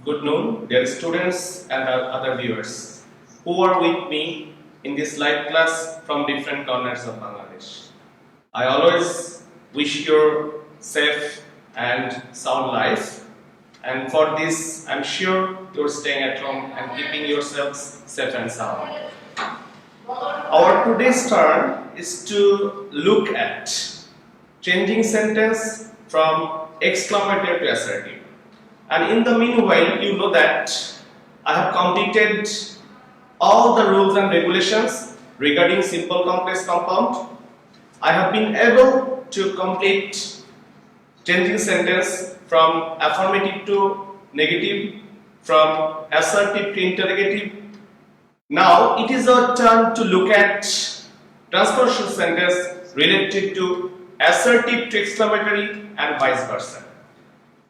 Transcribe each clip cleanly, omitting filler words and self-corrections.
Good noon, dear students and other viewers who are with me in this live class from different corners of Bangladesh. I always wish you safe and sound life, and for this I'm sure you're staying at home and keeping yourselves safe and sound. Our today's turn is to look at changing sentence from exclamatory to assertive. And in the meanwhile, you know that I have completed all the rules and regulations regarding simple complex compound. I have been able to complete changing sentence from affirmative to negative, from assertive to interrogative. Now it is our turn to look at transpositional sentence related to assertive to exclamatory and vice versa.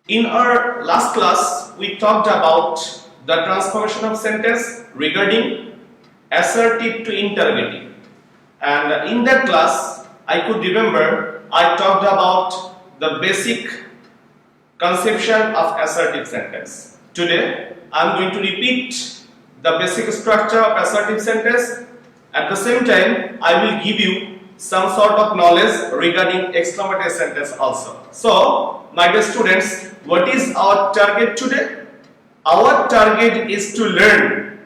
In our last class, we talked about the transformation of sentence regarding assertive to interrogative. And in that class, I could remember I talked about the basic conception of assertive sentence. Today, I am going to repeat the basic structure of assertive sentence. At the same time, I will give you some sort of knowledge regarding exclamatory sentence also. So, my dear students, what is our target today? Our target is to learn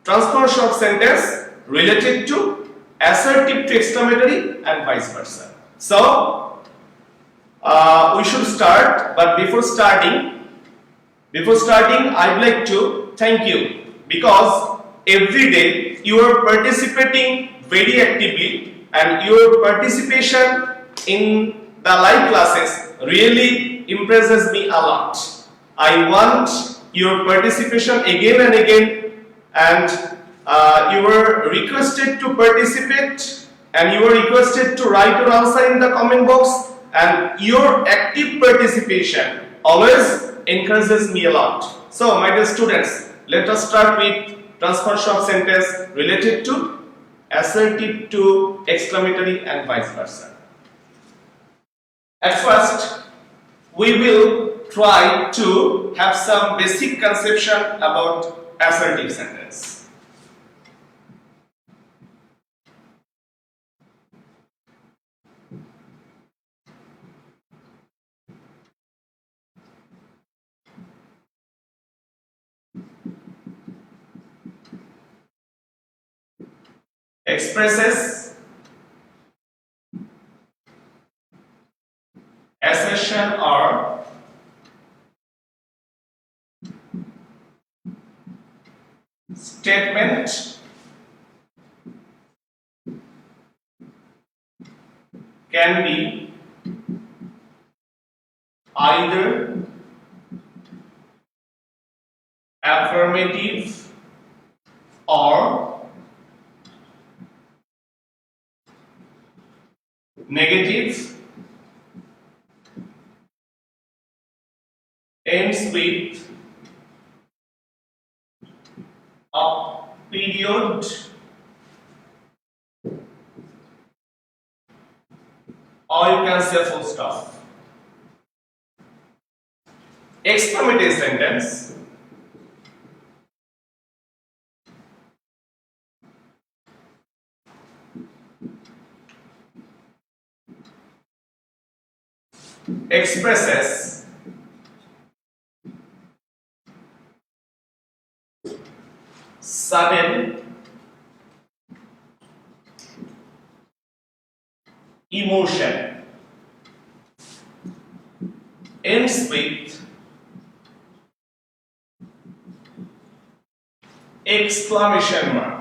transformation of sentence related to assertive to exclamatory and vice versa. So, we should start, but before starting, I would like to thank you because every day you are participating very actively, and your participation in the live classes really impresses me a lot. I want your participation again and again, and you were requested to participate, and you were requested to write your answer in the comment box, and your active participation always encourages me a lot. So, my dear students, let us start with transformation of sentence related to assertive to exclamatory and vice versa. At first, we will try to have some basic conception about assertive sentence. Expresses assertion or statement can be either affirmative or negative, ends with a period, or you can say full stop. Exclamatory sentence expresses sudden emotion, ends with exclamation mark.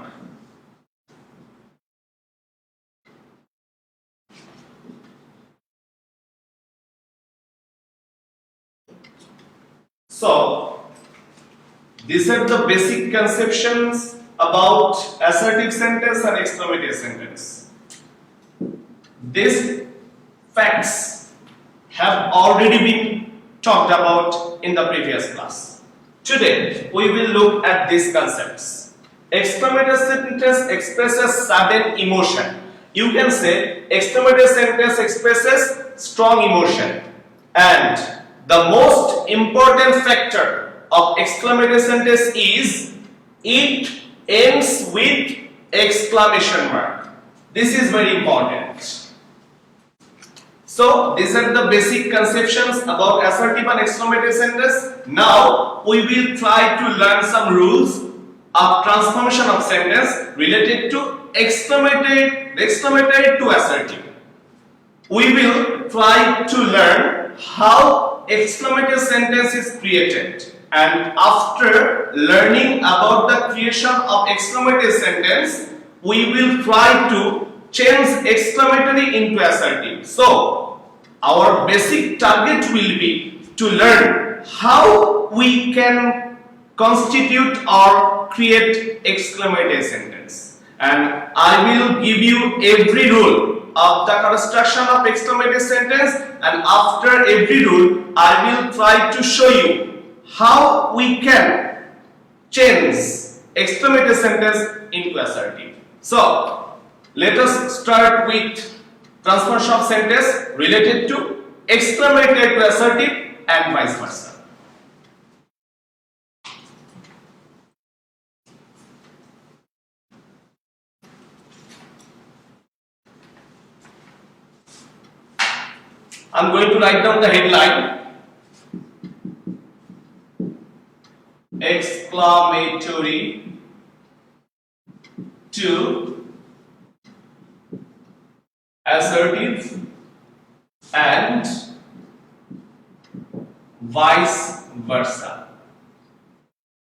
So, these are the basic conceptions about assertive sentence and exclamatory sentence. These facts have already been talked about in the previous class. Today, we will look at these concepts. Exclamatory sentence expresses sudden emotion. You can say exclamatory sentence expresses strong emotion. And the most important factor of exclamatory sentence is it ends with exclamation mark. This is very important. So these are the basic conceptions about assertive and exclamatory sentence. Now we will try to learn some rules of transformation of sentence related to exclamatory to assertive. We will try to learn how exclamatory sentence is created, and after learning about the creation of exclamatory sentence, we will try to change exclamatory into assertive. So our basic target will be to learn how we can constitute or create exclamatory sentence, and I will give you every rule of the construction of exclamatory sentence, and after every rule I will try to show you how we can change exclamatory sentence into assertive. So let us start with transformation of sentence related to exclamatory to assertive and vice versa. I'm going to write down the headline: exclamatory to assertive and vice versa.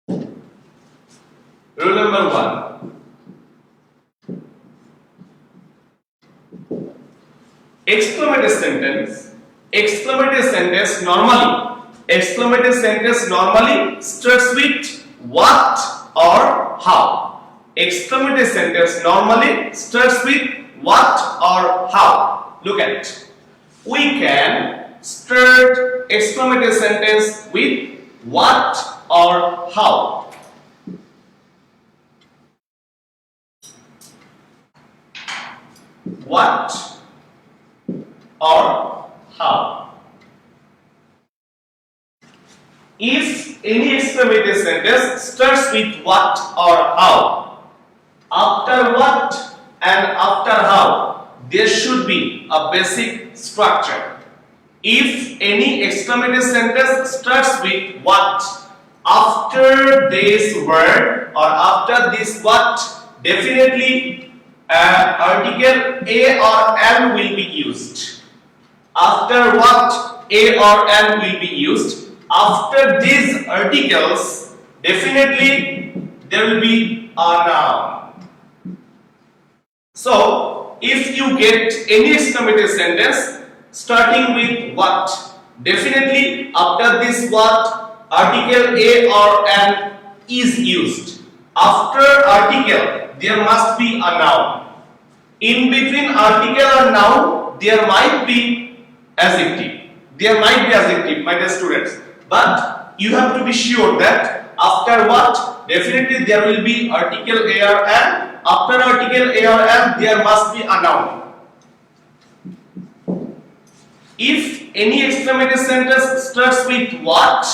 Rule number 1. Exclamatory sentence normally starts with what or how. Exclamatory sentence normally starts with what or how. Look at it. We can start exclamatory sentence with what or how. What or how. If any exclamatory sentence starts with what or how, after what and after how, there should be a basic structure. If any exclamatory sentence starts with what, after this word or after this what, definitely article a or an will be used. After what, a or an will be used. After these articles, definitely there will be a noun. So if you get any exclamatory sentence starting with what, definitely after this what, article a or an is used. After article there must be a noun. In between article or noun there might be adjective. My dear students. But you have to be sure that after what, definitely there will be article a or an. After article a or an, there must be a noun. If any exclamatory sentence starts with what,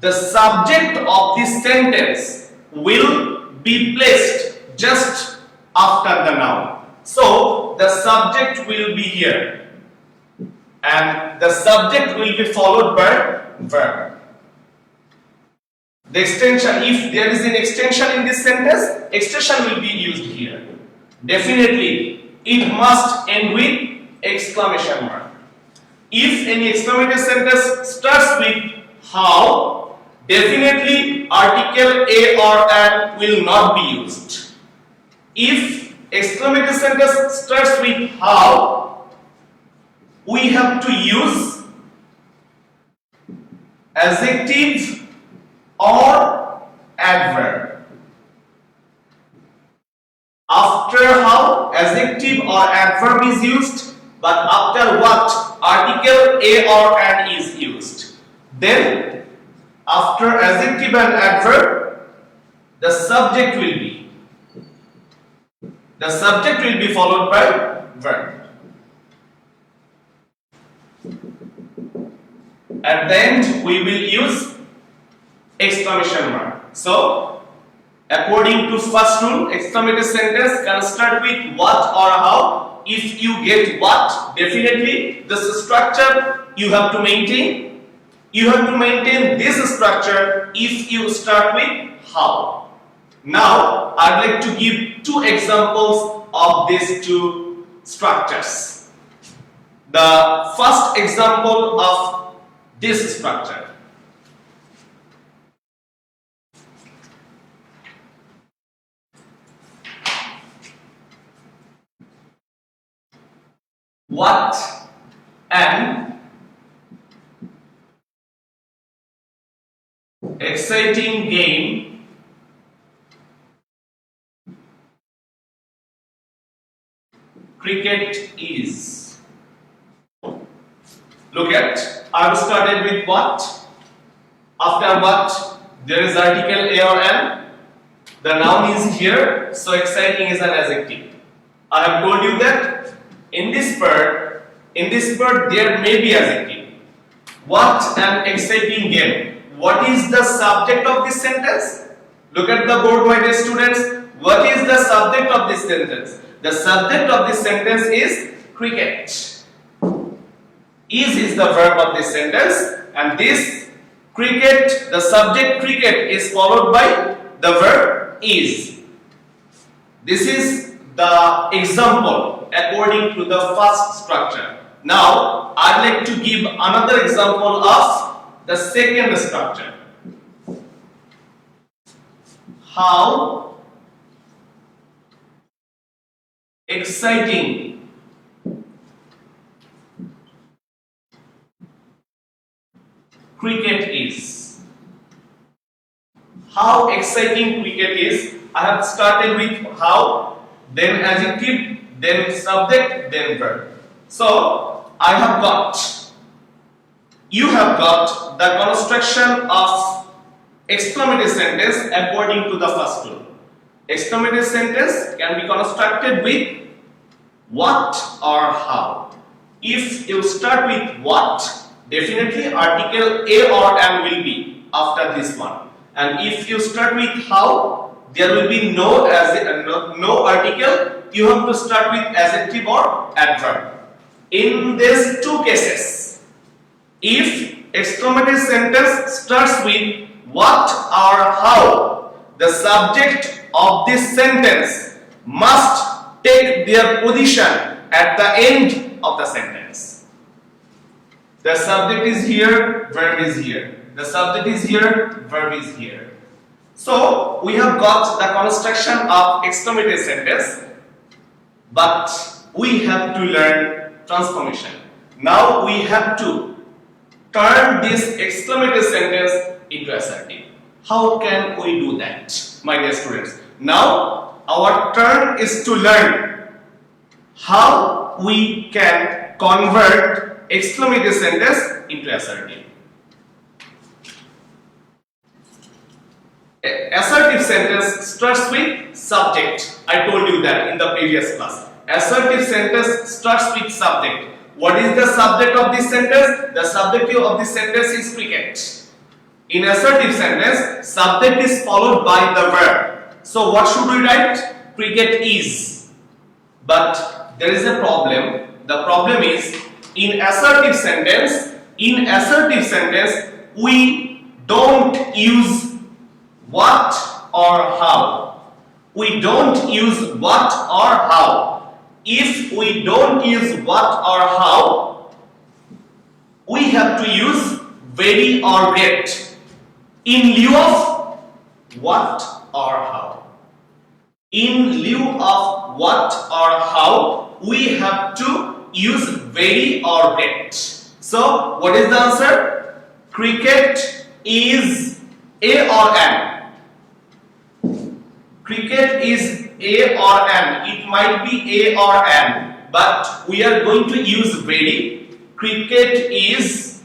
the subject of this sentence will be placed just after the noun. So the subject will be here, and the subject will be followed by verb. The extension, if there is an extension in this sentence, extension will be used here. Definitely it must end with exclamation mark. If any exclamatory sentence starts with how, definitely article a or an will not be used. If exclamatory sentence starts with how, we have to use adjective or adverb. After how, adjective or adverb is used, but after what, article a or an is used. Then after adjective and adverb, the subject will be followed by verb. At the end, we will use exclamation mark. So, according to first rule, exclamatory sentence can start with what or how. If you get what, definitely this structure you have to maintain. You have to maintain this structure if you start with how. Now, I'd like to give two examples of these two structures. The first example of this structure. What an exciting game cricket is. Look at, I've started with what. After what, there is article a or an. The noun is here, so exciting is an adjective. I have told you that in this part there may be adjective. What an exciting game. What is the subject of this sentence? Look at the board, my dear students. What is the subject of this sentence? The subject of this sentence is cricket. Is the verb of this sentence, and this cricket, the subject cricket is followed by the verb is. This is the example according to the first structure. Now, I'd like to give another example of the second structure. How exciting cricket is. How exciting cricket is. I have started with how, then adjective, then subject, then verb. So, I have got, you have got the construction of exclamatory sentence according to the first rule. Exclamatory sentence can be constructed with what or how. If you start with what, definitely article a or an will be after this one. And if you start with how, there will be no article. You have to start with adjective or adverb. In these two cases, if exclamatory sentence starts with what or how, the subject of this sentence must take their position at the end of the sentence. The subject is here, verb is here. The subject is here, verb is here. So, we have got the construction of exclamatory sentence, but we have to learn transformation. Now, we have to turn this exclamatory sentence into assertive. How can we do that, my dear students? Now, our turn is to learn how we can convert exclamatory sentence into assertive. Assertive sentence starts with subject. I told you that in the previous class. Assertive sentence starts with subject. What is the subject of this sentence? The subject of this sentence is cricket. In assertive sentence, subject is followed by the verb. So what should we write? Cricket is. But there is a problem. The problem is in assertive sentence, we don't use what or how. We don't use what or how. If we don't use what or how, we have to use very or get in lieu of what or how. In lieu of what or how, we have to use very or get. So, what is the answer? Cricket is a or an. Cricket is a or an. It might be a or an, but we are going to use very. Cricket is,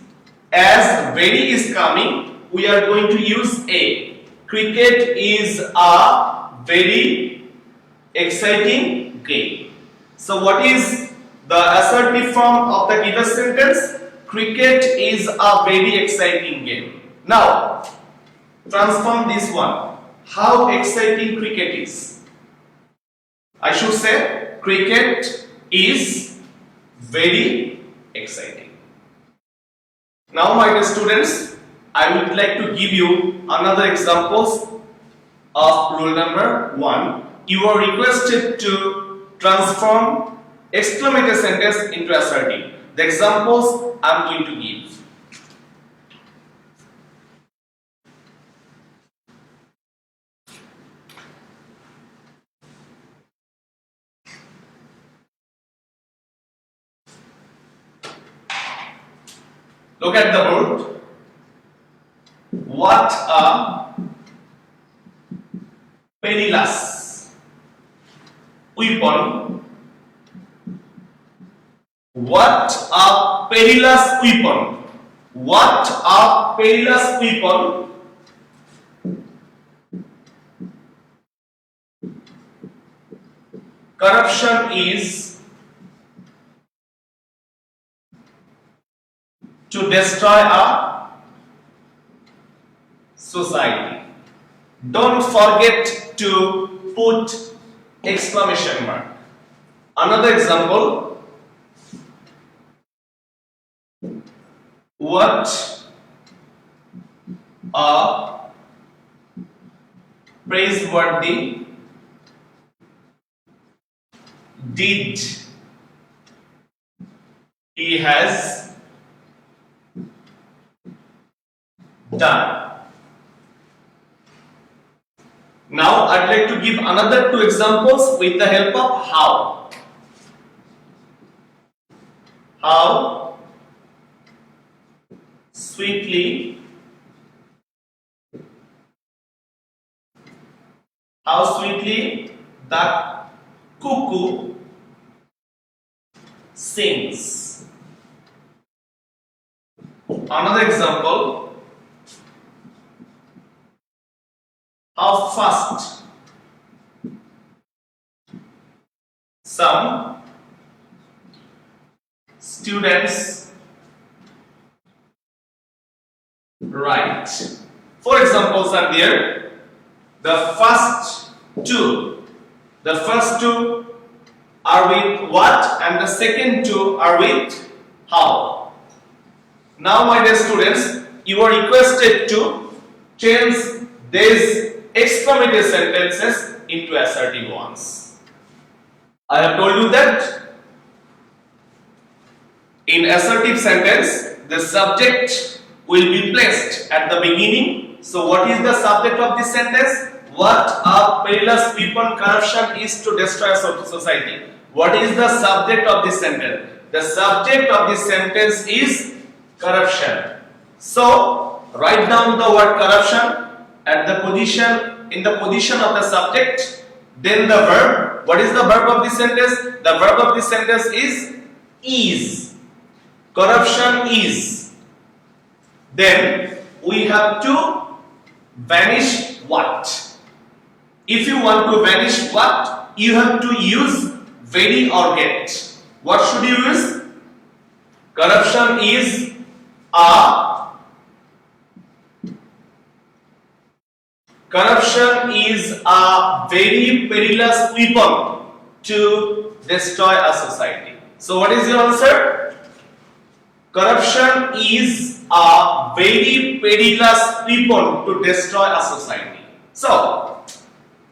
as very is coming, we are going to use a. Cricket is a very exciting game. So what is the assertive form of the given sentence? cricket is a very exciting game. Now, transform this one. How exciting cricket is? I should say, cricket is very exciting. Now, my dear students, I would like to give you another examples of rule number 1. You are requested to transform exclamatory sentence into assertive. The examples I am going to give. Look at the board. What a perilous weapon. What a perilous weapon. What a perilous weapon. Corruption is to destroy a society. Don't forget to put exclamation mark. Another example. What a praiseworthy deed he has done. Now I'd like to give another 2 examples with the help of how. How sweetly the cuckoo sings. Another example. How fast some students write. 4 examples are there. The first two are with what, and the second 2 are with how. Now, my dear students, you are requested to change these exclamatory sentences into assertive ones. I have told you that in assertive sentence, the subject will be placed at the beginning. So what is the subject of this sentence? What a perilous weapon corruption is to destroy a society. What is the subject of this sentence? The subject of this sentence is corruption. So write down the word corruption at the position, in the position of the subject, then the verb. What is the verb of this sentence? The verb of this sentence is. Corruption is. Then we have to vanish what? If you want to vanish what, you have to use very or get. What should you use? Corruption is a very perilous weapon to destroy a society. So what is your answer? Corruption is a very perilous weapon to destroy a society. So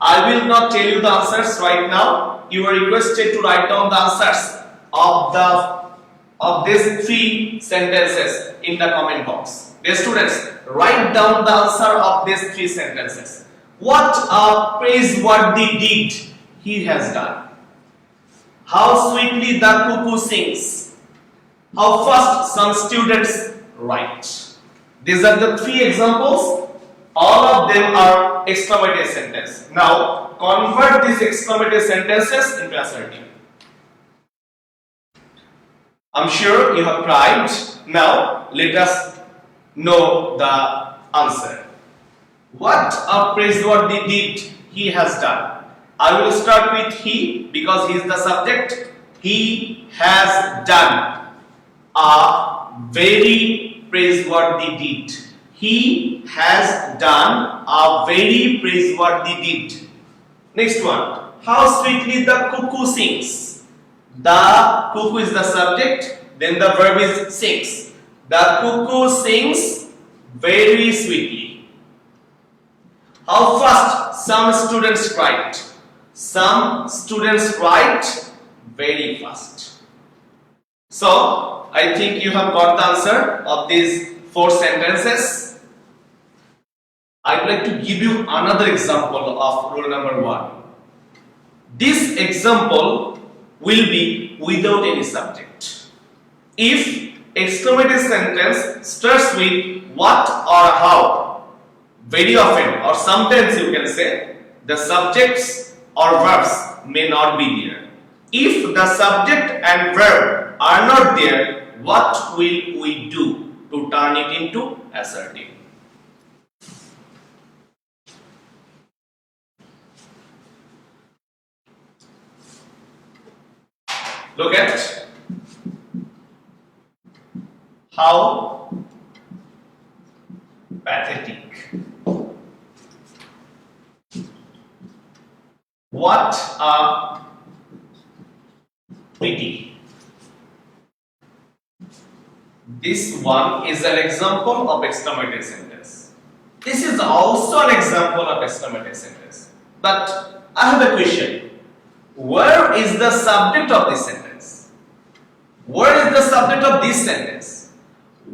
I will not tell you the answers right now. You are requested to write down the answers of these 3 sentences in the comment box. Dear students, write down the answer of these 3 sentences. What a praiseworthy deed he has done. How sweetly the cuckoo sings. How fast some students write. These are the 3 examples. All of them are exclamatory sentences. Now convert these exclamatory sentences into assertive. I'm sure you have tried. Now let us know the answer. What a praiseworthy deed he has done. I will start with he because he is the subject. He has done a very praiseworthy deed. He has done a very praiseworthy deed. Next one. How sweetly the cuckoo sings. The cuckoo is the subject, then the verb is sings. The cuckoo sings very sweetly. How fast some students write. Some students write very fast. So, I think you have got the answer of these 4 sentences. I would like to give you another example of rule number 1. This example will be without any subject. If exclamative sentence starts with what or how, very often or sometimes you can say the subjects or verbs may not be there. If the subject and verb are not there, what will we do to turn it into assertive? Look at how pathetic. What a pity. This one is an example of exclamative sentence. This is also an example of exclamative sentence. But I have a question. Where is the subject of this sentence? Where is the subject of this sentence?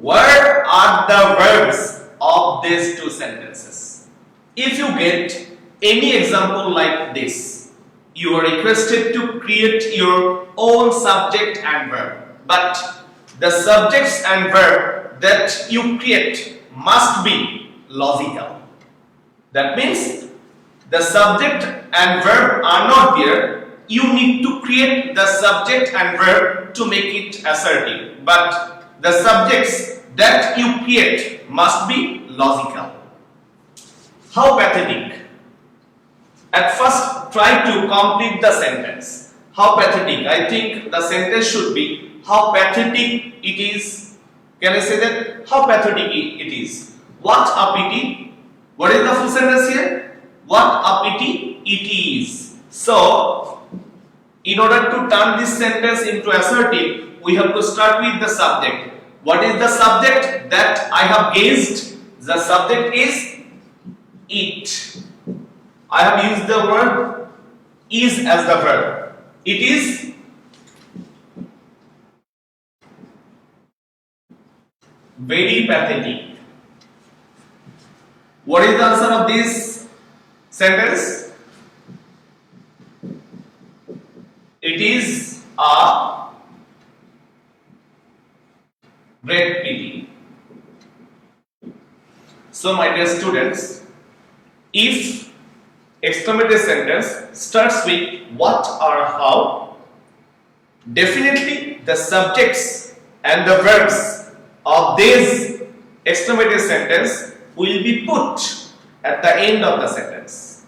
Where are the verbs of these 2 sentences? If you get any example like this, you are requested to create your own subject and verb. But the subjects and verb that you create must be logical. That means the subject and verb are not there. You need to create the subject and verb to make it assertive. But the subjects that you create must be logical. How pathetic. At first, try to complete the sentence. How pathetic. I think the sentence should be how pathetic it is. Can I say that? How pathetic it is. What a pity. What is the full sentence here? What a pity it is. So, in order to turn this sentence into assertive, we have to start with the subject. What is the subject that I have guessed? The subject is it. I have used the word is as the verb. It is very pathetic. What is the answer of this sentence? It is a great pity. So, my dear students, if exclamative sentence starts with what or how, definitely the subjects and the verbs of this exclamative sentence will be put at the end of the sentence.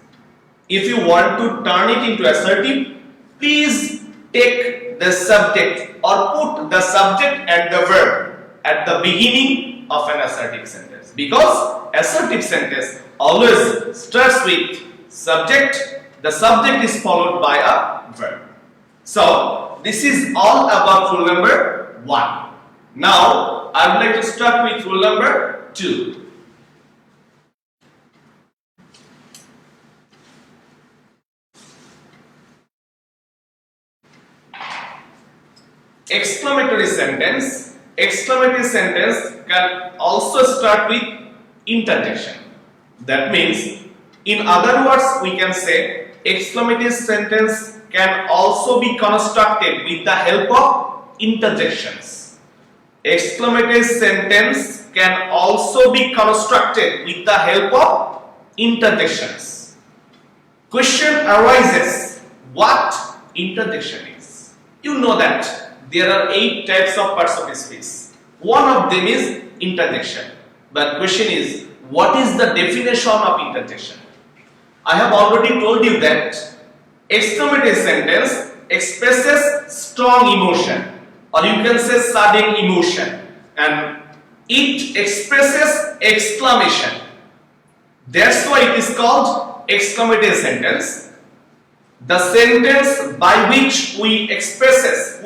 If you want to turn it into assertive, please take the subject or put the subject and the verb at the beginning of an assertive sentence, because assertive sentence always starts with subject, the subject is followed by a verb. So, this is all about rule number 1. Now, I would like to start with rule number 2. Exclamatory sentence. Exclamatory sentence can also start with interjection. That means, in other words, we can say exclamative sentence can also be constructed with the help of interjections. Exclamative sentence can also be constructed with the help of interjections. Question arises, what interjection is? You know that there are 8 types of parts of speech. One of them is interjection. But question is, what is the definition of interjection? I have already told you that exclamative sentence expresses strong emotion, or you can say sudden emotion. and it expresses exclamation. That's why it is called exclamative sentence. The sentence by which we express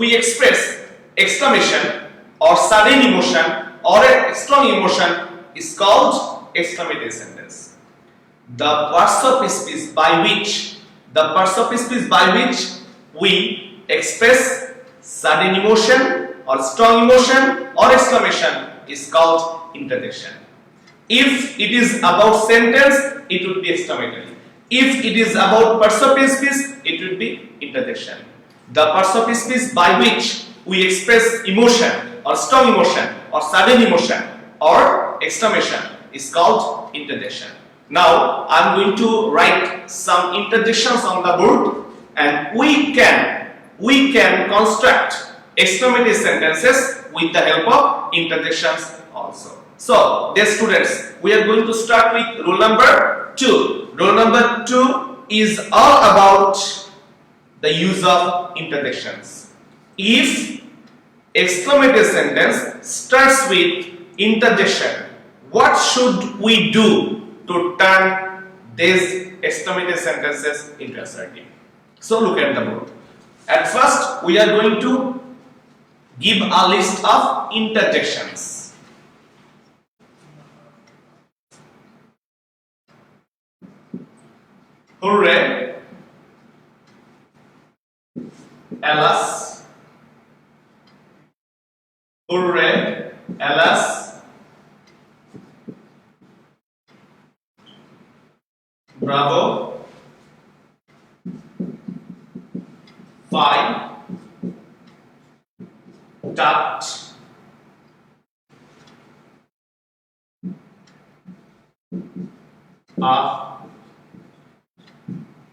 exclamation or sudden emotion or a strong emotion is called exclamative sentence. The parts of speech by which we express sudden emotion or strong emotion or exclamation is called interjection. If it is about sentence, it would be exclamatory. If it is about parts of speech, it would be interjection. The parts of speech by which we express emotion or strong emotion or sudden emotion or exclamation is called interjection. Now I am going to write some interjections on the board, and we can construct exclamative sentences with the help of interjections also. So, dear students, we are going to start with rule number 2. Rule number 2 is all about the use of interjections. If exclamative sentence starts with interjection, what should we do to turn these exclamative sentences into assertive? So look at the board. At first, we are going to give a list of interjections. Hooray, alas, hooray, alas, bravo, fine, tut,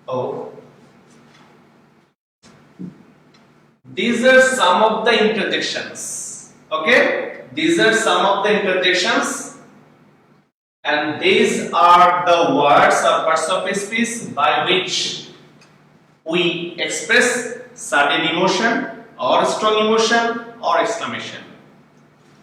oh. These are some of the interjections. Okay? These are some of the interjections, and these are the words or parts of speech by which we express certain emotion or strong emotion or exclamation.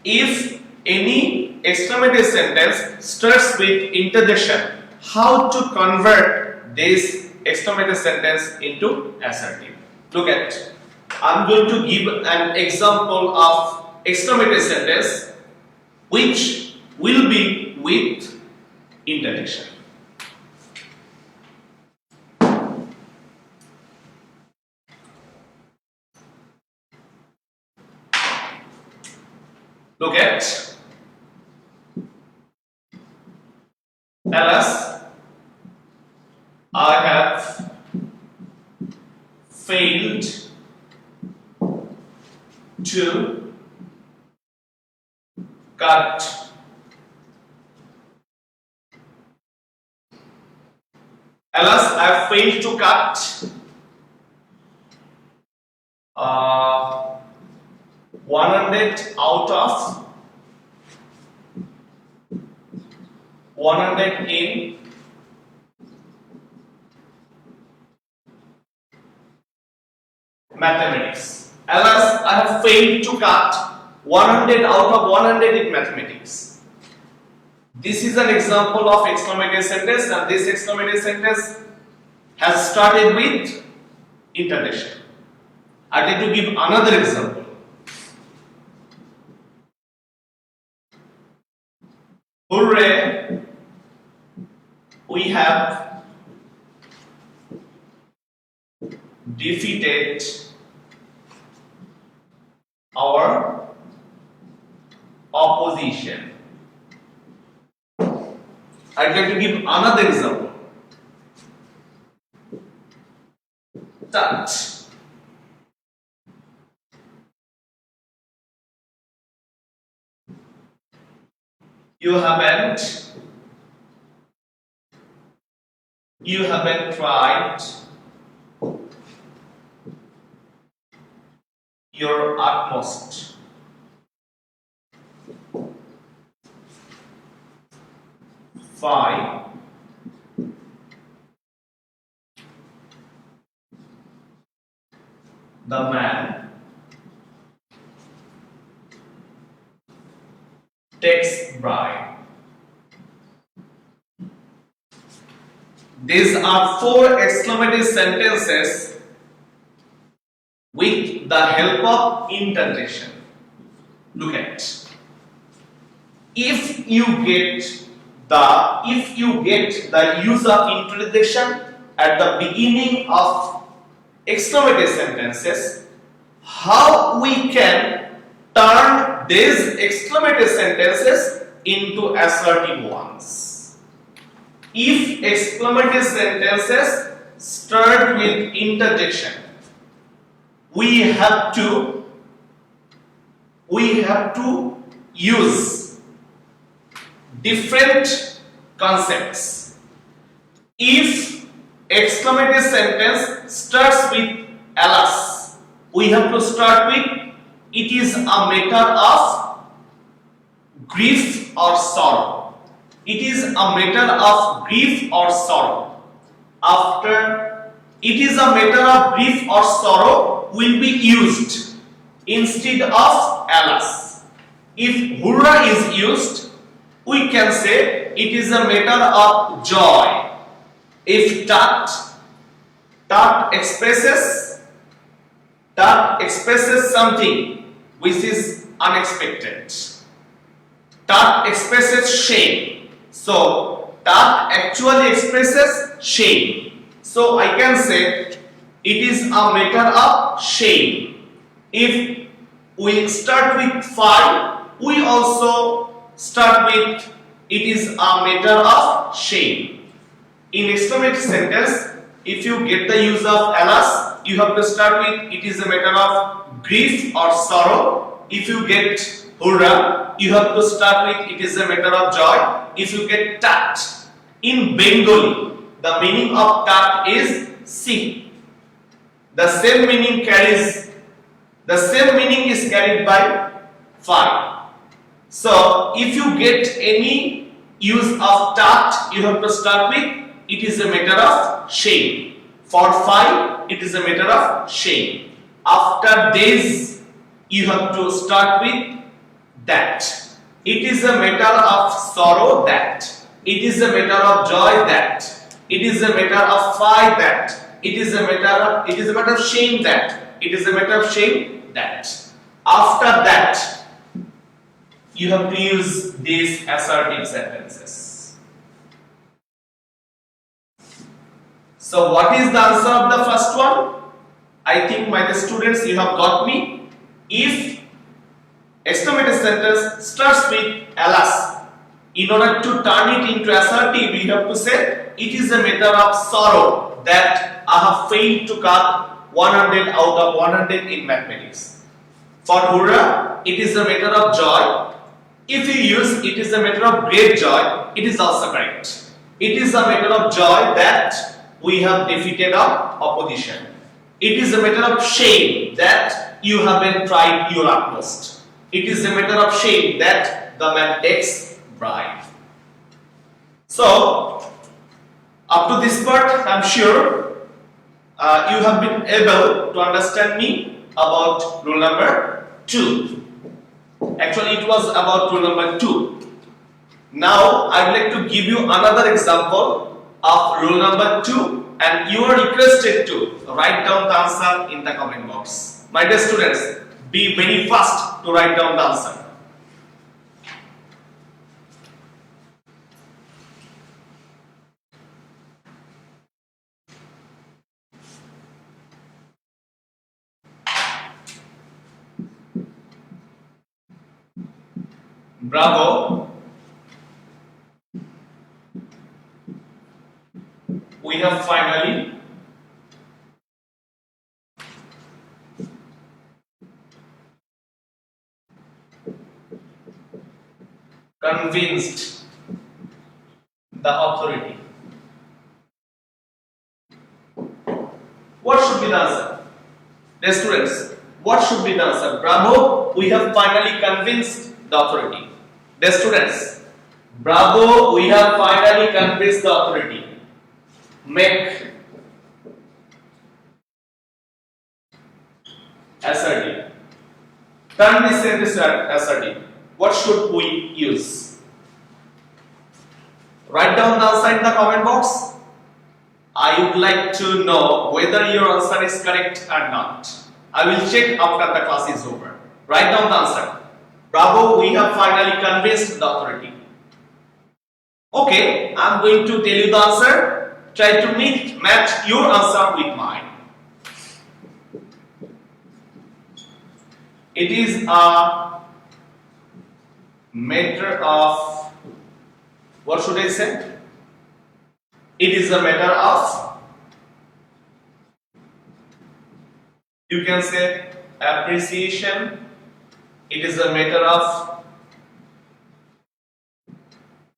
If any exclamative sentence starts with interjection, how to convert this exclamative sentence into assertive? Look at, I'm going to give an example of exclamative sentence which will be with interjection. Look at, alas, I have failed to cut alas, I have failed to cut 100 out of 100 in mathematics. Alas, I have failed to cut 100 out of 100 in mathematics. This is an example of exclamative sentence, and this exclamative sentence has started with interjection. I need to give another example. Hooray! We have defeated our opposition. I'd like to give another example. That you haven't tried your utmost. Five, the man takes bribe. These are 4 exclamative sentences with the help of interjection. Look at. If you get the use of interjection at the beginning of exclamative sentences, how we can turn these exclamative sentences into assertive ones? If exclamative sentences start with interjection, we have to use different concepts. If exclamative sentence starts with alas, we have to start with it is a matter of grief or sorrow. It is a matter of grief or sorrow. After it is a matter of grief or sorrow will be used instead of alas. If hurrah is used, we can say it is a matter of joy. If tat expresses something which is unexpected. Tat expresses shame. So tat actually expresses shame. So I can say it is a matter of shame. If we start with phi, we also start with it is a matter of shame. In exclamative sentence, if you get the use of alas, you have to start with it is a matter of grief or sorrow. If you get hurrah, you have to start with it is a matter of joy. If you get tat, in Bengali, the meaning of tat is see. The same meaning is carried by phi. So if you get any use of tat, you have to start with it is a matter of shame. For phi, it is a matter of shame. After this, you have to start with that. It is a matter of sorrow that. It is a matter of joy that. It is a matter of phi that. It is a matter of shame that. It is a matter of shame that. After that, you have to use these assertive sentences. So what is the answer of the first one? I think my dear students, you have got me. If exclamative sentence starts with alas, in order to turn it into assertive, we have to say it is a matter of sorrow that I have failed to cut 100 out of 100 in mathematics. For hurrah, it is a matter of joy. If you use it is a matter of great joy, it is also correct. It is a matter of joy that we have defeated our opposition. It is a matter of shame that you haven't tried your utmost. It is a matter of shame that the man takes bribe. So, up to this part, I am sure you have been able to understand me about rule number 2. Actually, it was about rule number 2. Now, I would like to give you another example of rule number 2, and you are requested to write down the answer in the comment box. My dear students, be very fast to write down the answer. Bravo. We have finally convinced the authority. What should be the answer? Dear students, what should be the answer? Bravo, we have finally convinced the authority. Dear students, bravo, we have finally convinced the authority. Make assertive. Turn this sentence assertive. what should we use? Write down the answer in the comment box. I would like to know whether your answer is correct or not. I will check after the class is over. Write down the answer. Bravo, we have finally convinced the authority. Okay, I am going to tell you the answer. Try to match your answer with mine. It is a matter of, what should I say? It is a matter of, you can say, appreciation. It is a matter of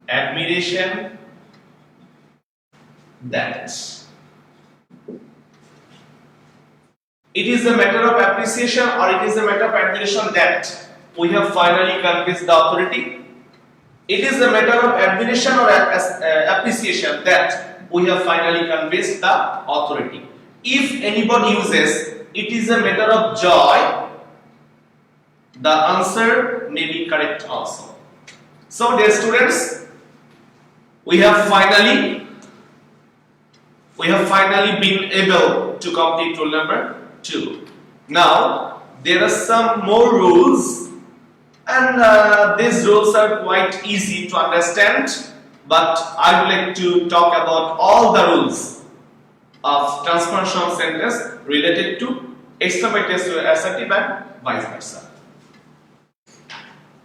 admiration that. It is a matter of appreciation or it is a matter of admiration that we have finally convinced the authority. It is a matter of admiration or appreciation that we have finally convinced the authority. If anybody uses it is a matter of joy, the answer may be correct also. So dear students, we have finally been able to complete rule number 2. Now there are some more rules, and these rules are quite easy to understand, but I would like to talk about all the rules of transformation sentence related to exclamatory assertive and vice versa.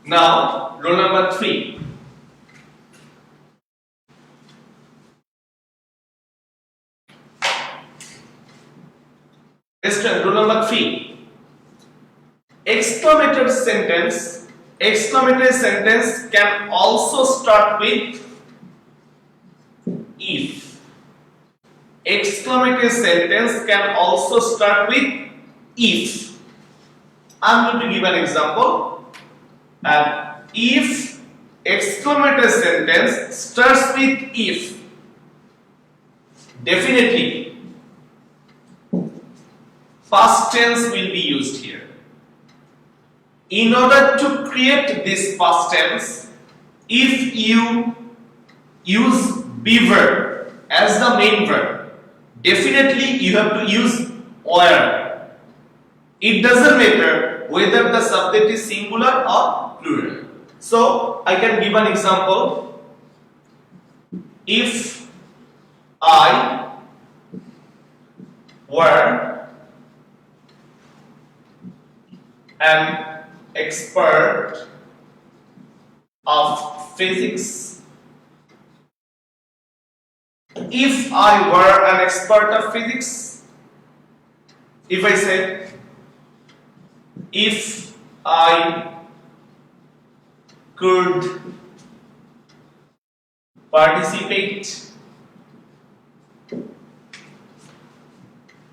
Now rule number 3. Rule number 3. Exclamatory sentence can also start with if. Exclamatory sentence can also start with if. I am going to give an example. And if exclamatory sentence starts with if, definitely past tense will be used here. In order to create this past tense, if you use be verb as the main verb, definitely you have to use where. It doesn't matter whether the subject is singular or plural. So I can give an example. If I were an expert of physics. If I were an expert of physics, if I say, if I could participate,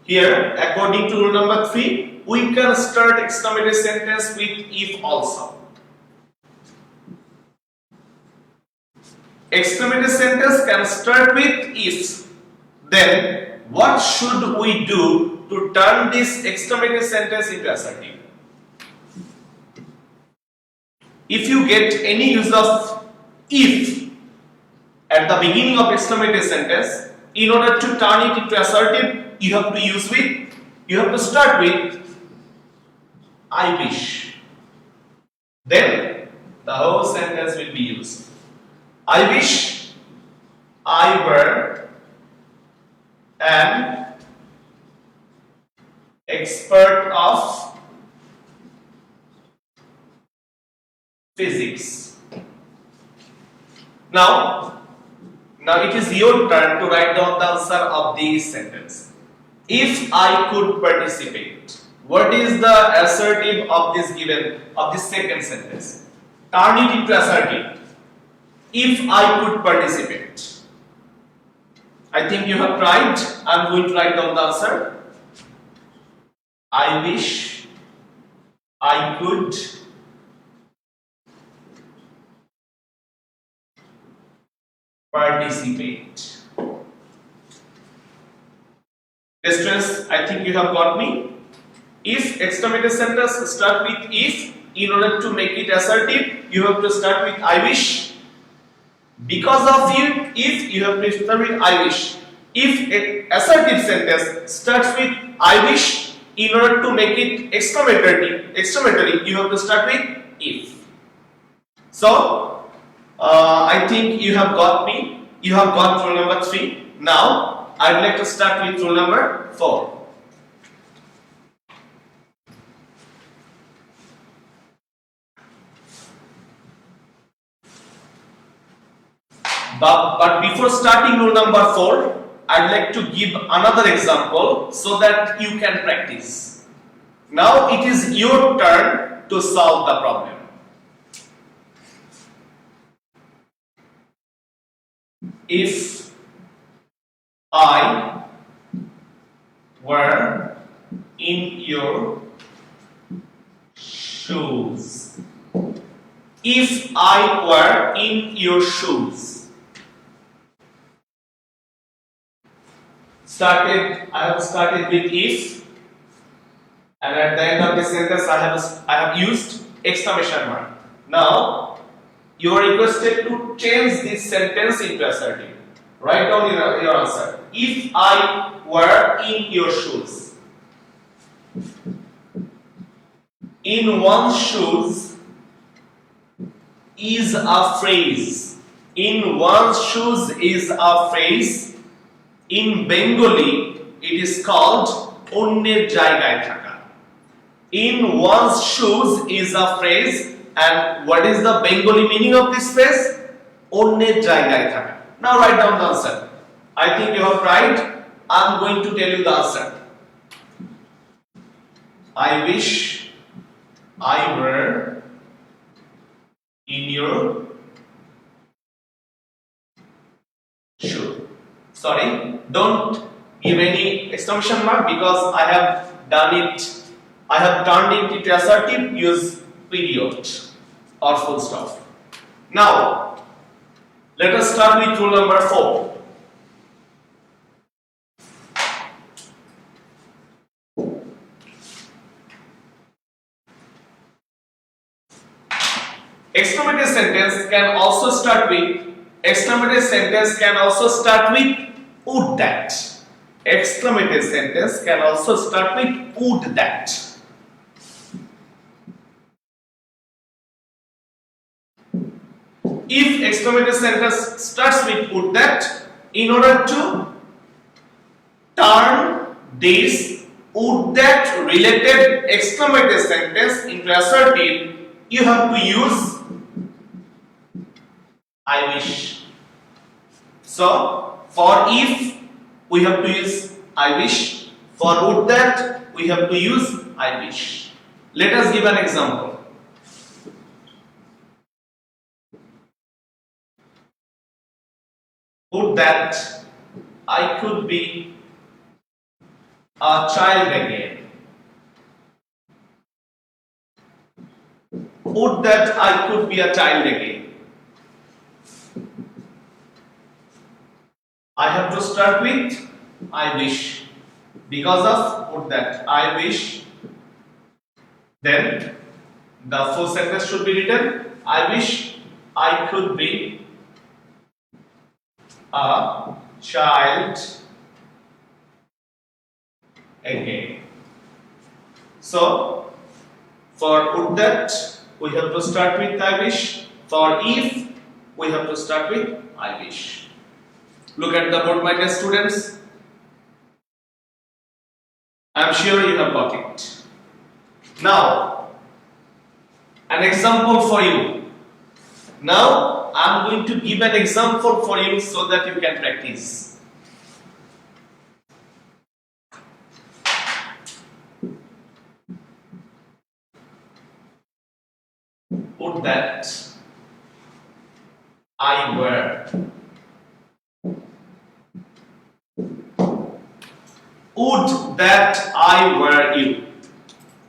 here according to rule number 3, we can start exclamatory sentence with if also. Exclamatory sentence can start with if. Then what should we do to turn this exclamatory sentence into assertive? If you get any use of if at the beginning of exclamatory sentence, in order to turn it into assertive, you have to start with I wish. Then the whole sentence will be used. I wish I were an expert of physics. Now it is your turn to write down the answer of this sentence. If I could participate, what is the assertive of this second sentence? Turn it into assertive. If I could participate. I think you have tried. I am going to write down the answer. I wish I could participate. Students, I think you have got me. If exclamatory sentence start with if in order to make it assertive, you have to start with I wish. Because of if you have to start with I wish. If an assertive sentence starts with I wish, in order to make it exclamatory, you have to start with if. So I think you have got me. You have got rule number 3. Now I'd like to start with rule number 4. But before starting rule number 4, I'd like to give another example so that you can practice. Now it is your turn to solve the problem. If I were in your shoes. If I were in your shoes. I have started with if, and at the end of the sentence I have used exclamation mark. Now you are requested to change this sentence into assertive. Write down your answer. If I were in your shoes. In one's shoes is a phrase. In one's shoes is a phrase. In Bengali, it is called onner jaygaye thaka. In one's shoes is a phrase, and what is the Bengali meaning of this phrase? Onner jaygaye thaka. Now write down the answer. I think you have tried. I am going to tell you the answer. I wish I were in your shoe. Sorry, don't give any exclamation mark because I have turned it into assertive. Use period or full stop. Now let us start with rule number 4. Exclamative sentence can also start with would that. Exclamative sentence can also start with would that. If exclamative sentence starts with would that, in order to turn this would that related exclamative sentence into assertive, you have to use I wish. So for if we have to use I wish, for would that we have to use I wish. Let us give an example. Would that I could be a child again. Would that I could be a child again. I have to start with I wish. Because of would that I wish, then the full sentence should be written. I wish I could be a child again. So for would that we have to start with I wish. For if we have to start with I wish. Look at the board, my dear students. I am sure you have got it. Now, an example for you. Now, I am going to give an example for you so that you can practice. Would that I were. Would that I were you.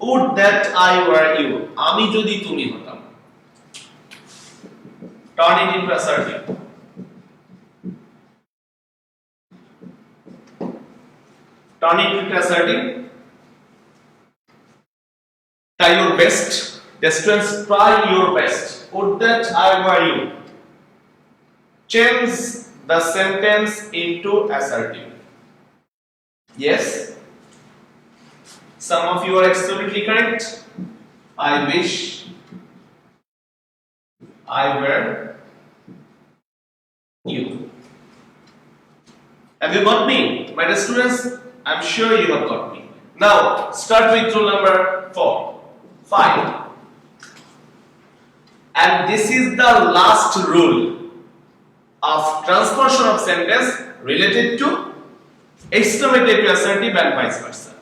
Would that I were you. আমি যদি তুমি হতাম. Turn it into assertive. Turn it into assertive. Try your best The students, try your best. Would that I were you? Change the sentence into assertive. Yes? Some of you are absolutely correct. I wish I were you. Have you got me? My dear students, I'm sure you have got me. Now, start with rule number 5. And this is the last rule of transformation of sentence related to exclamative to assertive and vice versa.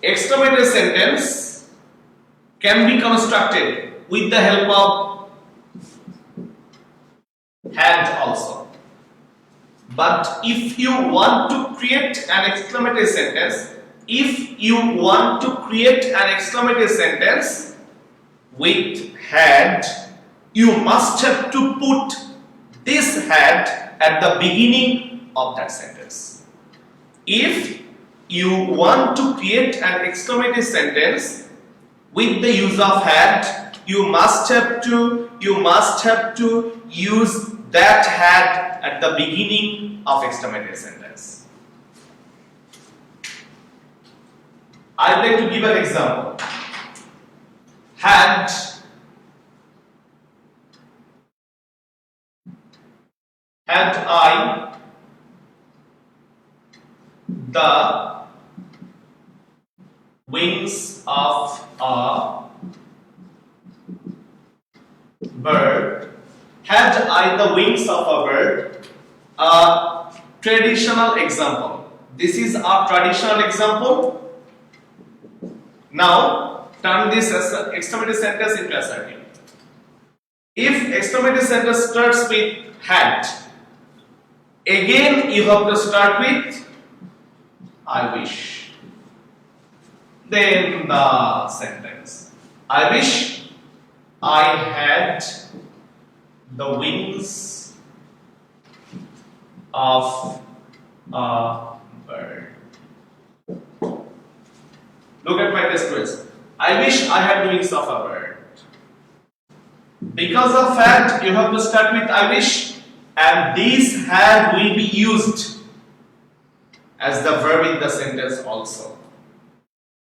Exclamative sentence can be constructed with the help of had also. But if you want to create an exclamative sentence, with had, you must have to put this had at the beginning of that sentence. If you want to create an exclamative sentence with the use of had, you must have to use that had at the beginning of exclamative sentence. I'd like to give an example. Had I the wings of a bird, had I the wings of a bird, a traditional example. This is a traditional example. Now, turn this exclamative sentence into assertive. If exclamative sentence starts with had, again you have to start with I wish. Then the sentence, I wish I had the wings of a bird. Look at my test quiz. I wish I had wings of a bird. Because of had, you have to start with I wish, and this had will be used as the verb in the sentence also.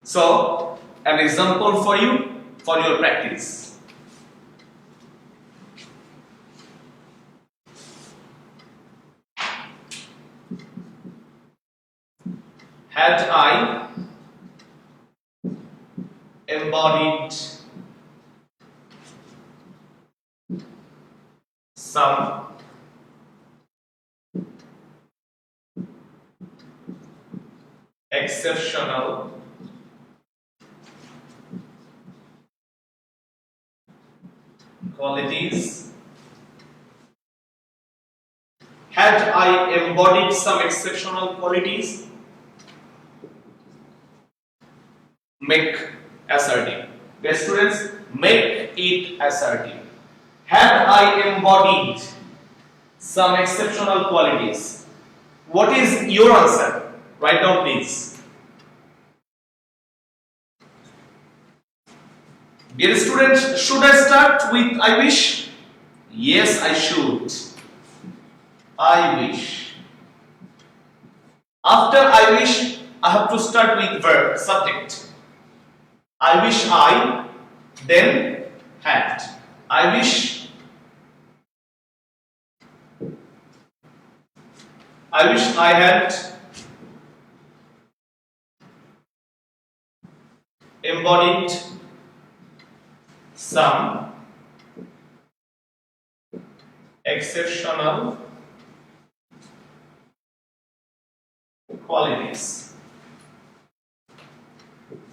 So, an example for you for your practice. Had I embodied some exceptional qualities, had I embodied some exceptional qualities, make assertive. The students, make it assertive. Had I embodied some exceptional qualities? What is your answer? Write down please. Dear students, should I start with I wish? Yes, I should. I wish. After I wish, I have to start with verb, subject. I wish I, then had. I wish I had embodied some exceptional qualities.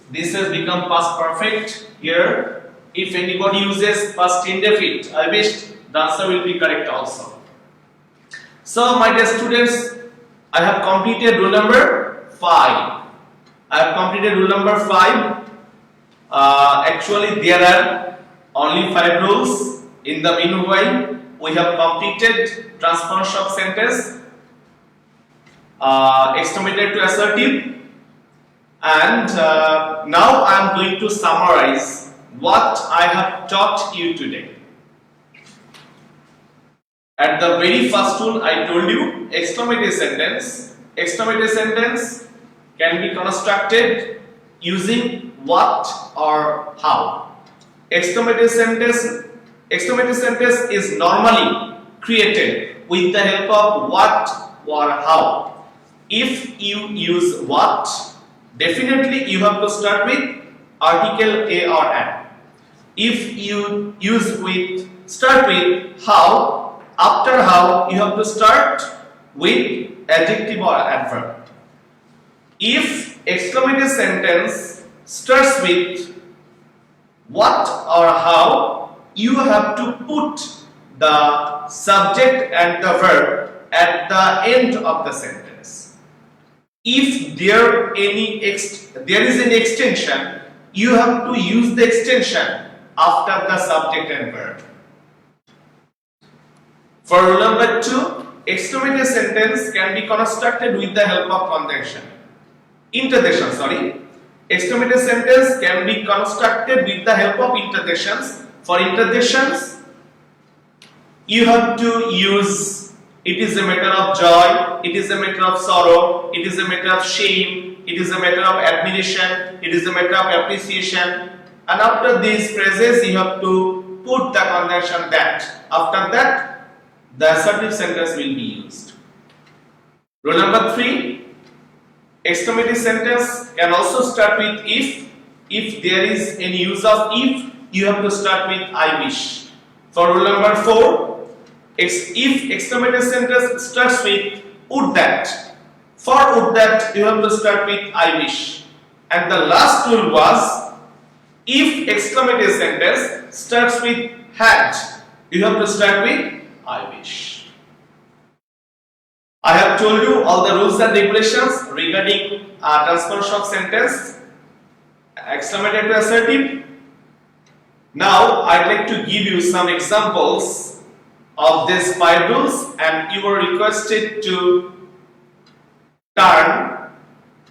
This has become past perfect here. If anybody uses past indefinite, I wish the answer will be correct also. So, my dear students, I have completed rule number 5. I have completed rule number 5. Actually, there are only 5 rules. In the meanwhile, we have completed transformation of sentence, exclamative to assertive, And now I am going to summarize what I have taught you today. At the very first one, I told you exclamatory sentence. Exclamatory sentence can be constructed using what or how. Exclamatory sentence is normally created with the help of what or how. If you use what, definitely you have to start with article a or an. If you start with how, after how you have to start with adjective or adverb. If exclamatory sentence starts with what or how, you have to put the subject and the verb at the end of the sentence. If there is an extension, you have to use the extension after the subject and verb. For rule number 2, exclamatory sentence can be constructed with the help of interjection. Exclamatory sentence can be constructed with the help of interjections. For interjections, you have to use it is a matter of joy, it is a matter of sorrow, it is a matter of shame, it is a matter of admiration, it is a matter of appreciation. And after these phrases, you have to put the conjunction that. After that, the assertive sentence will be used. Rule number 3, exclamatory sentence can also start with if. If there is any use of if, you have to start with I wish. For rule number 4, if exclamatory sentence starts with would that. For would that, you have to start with I wish. And the last rule was if exclamatory sentence starts with had, you have to start with I wish. I have told you all the rules and regulations regarding transformation of sentence, exclamatory to assertive. Now I'd like to give you some examples of these 5 rules, and you are requested to turn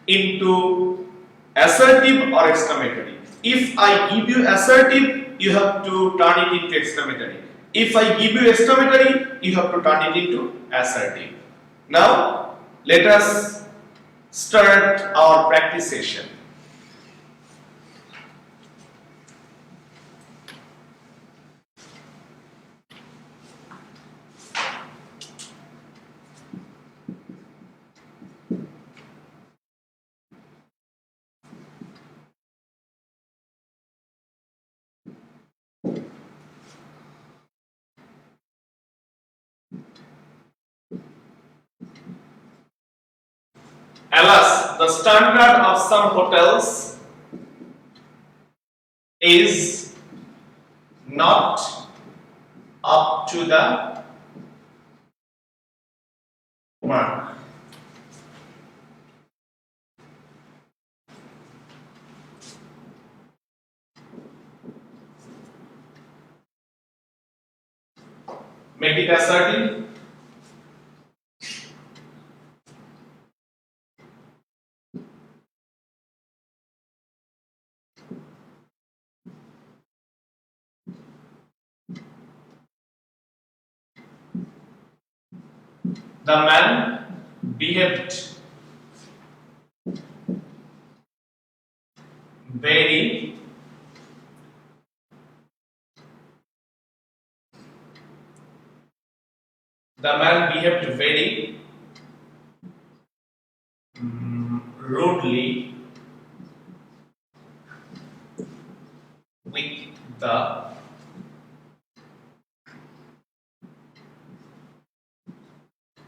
into assertive or exclamatory. If I give you assertive, you have to turn it into exclamatory. If I give you exclamatory, you have to turn it into assertive. Now, let us start our practice session. Alas, the standard of some hotels is not up to the mark. Make it assertive. The man behaved very rudely with the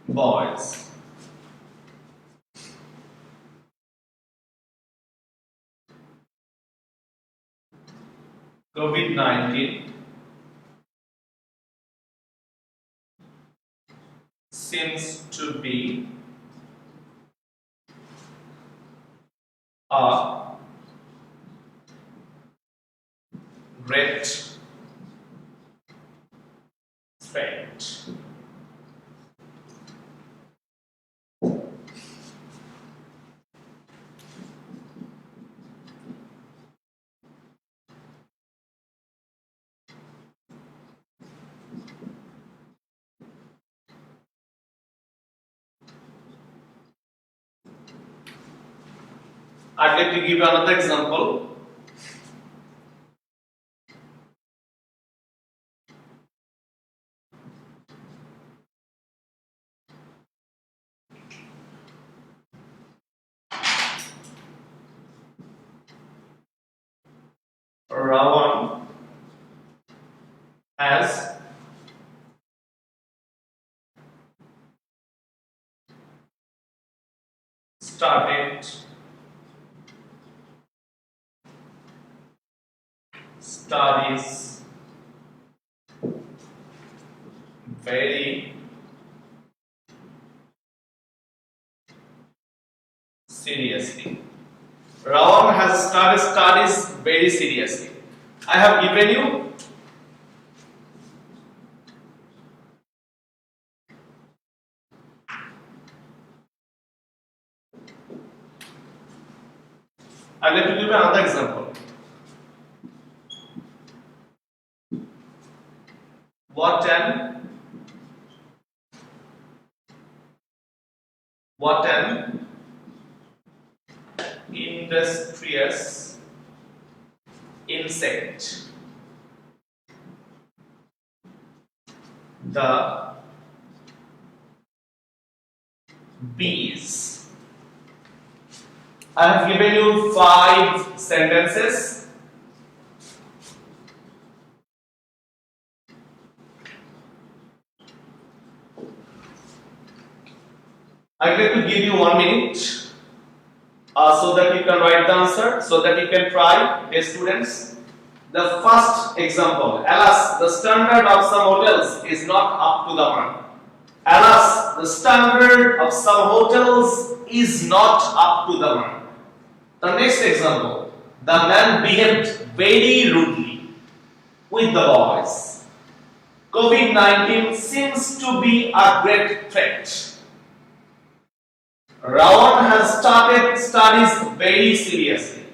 boys. COVID-19 seems to be a great threat. I'd like to give you another example. Ravan has started studies very seriously. Ravan has started studies very seriously. I have given you I'd like to give you another example. What an industrious insect the bees. I have given you 5 sentences. I'd like to give you 1 minute so that you can write the answer, so that you can try, dear students. The first example, alas, the standard of some hotels is not up to the mark. Alas, the standard of some hotels is not up to the mark. The next example, the man behaved very rudely with the boys. COVID-19 seems to be a great threat. Ravan has started studies very seriously.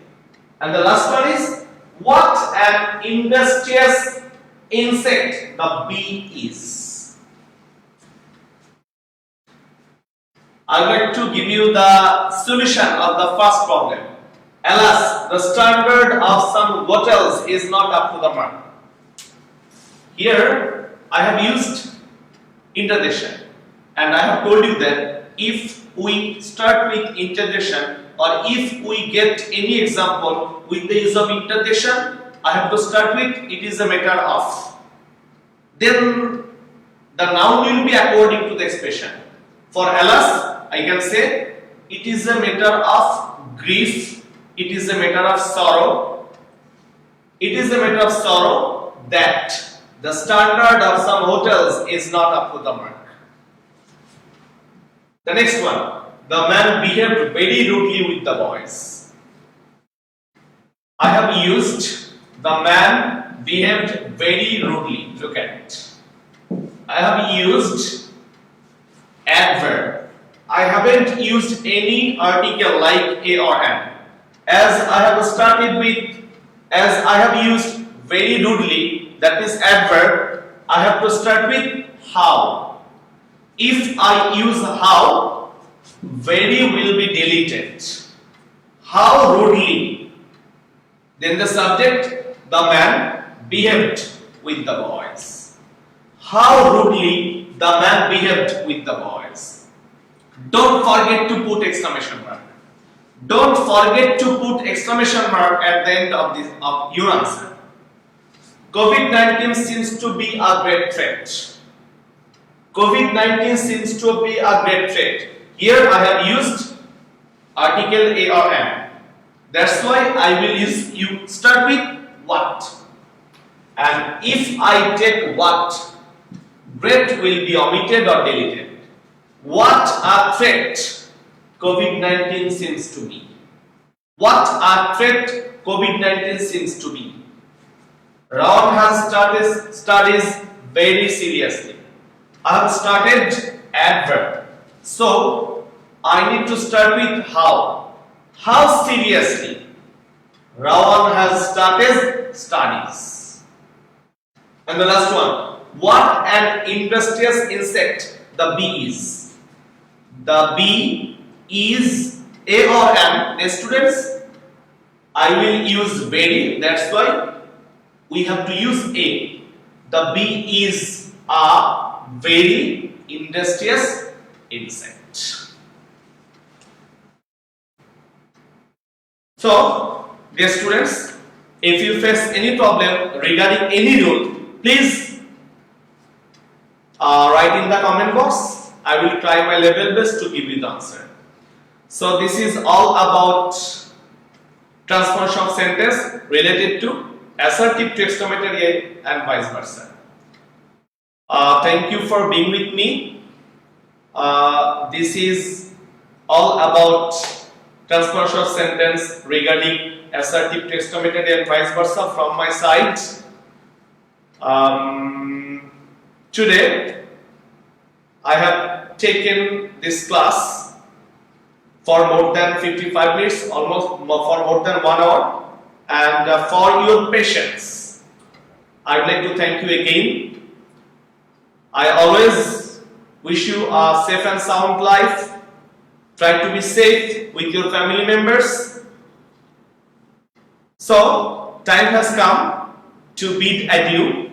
And the last one is, what an industrious insect the bee is. I would like to give you the solution of the first problem. Alas, the standard of some hotels is not up to the mark. Here, I have used interjection, and I have told you that if we start with interjection, or if we get any example with the use of interjection, I have to start with it is a matter of. Then the noun will be according to the expression. For alas, I can say it is a matter of grief, it is a matter of sorrow. It is a matter of sorrow that the standard of some hotels is not up to the mark. The next one, the man behaved very rudely with the boys. I have used the man behaved very rudely. Look at it. I have used adverb. I haven't used any article like a or an. As I have started with, as I have used very rudely, that is adverb, I have to start with how. If I use how, very will be deleted. How rudely. Then the subject, the man behaved with the boys. How rudely the man behaved with the boys. Don't forget to put exclamation mark. Don't forget to put exclamation mark at the end of your answer. COVID-19 seems to be a great threat. COVID-19 seems to be a great threat. Here I have used article a or an. That's why I will use you start with what. And if I take what, great will be omitted or deleted. What a threat COVID-19 seems to be. What a threat COVID-19 seems to be. Ravan has started studies very seriously. I have started adverb. So I need to start with how. How seriously Ravan has started studies. And the last one, what an industrious insect the bee is. The bee is a or an. Students, I will use very, that's why we have to use a. The bee is a very industrious insect. So, dear students, if you face any problem regarding any rule, please write in the comment box. I will try my level best to give you the answer. So, this is all about transformation of sentence related to assertive to exclamatory and vice versa. Thank you for being with me. This is all about transformation of sentence regarding assertive to exclamatory and vice versa from my side. Today I have taken this class for more than 55 minutes, almost for more than 1 hour, and for your patience, I would like to thank you again. I always wish you a safe and sound life. Try to be safe with your family members. So, time has come to bid adieu.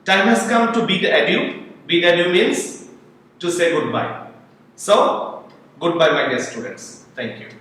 Time has come to bid adieu. Bid adieu means to say goodbye. So, goodbye my dear students. Thank you.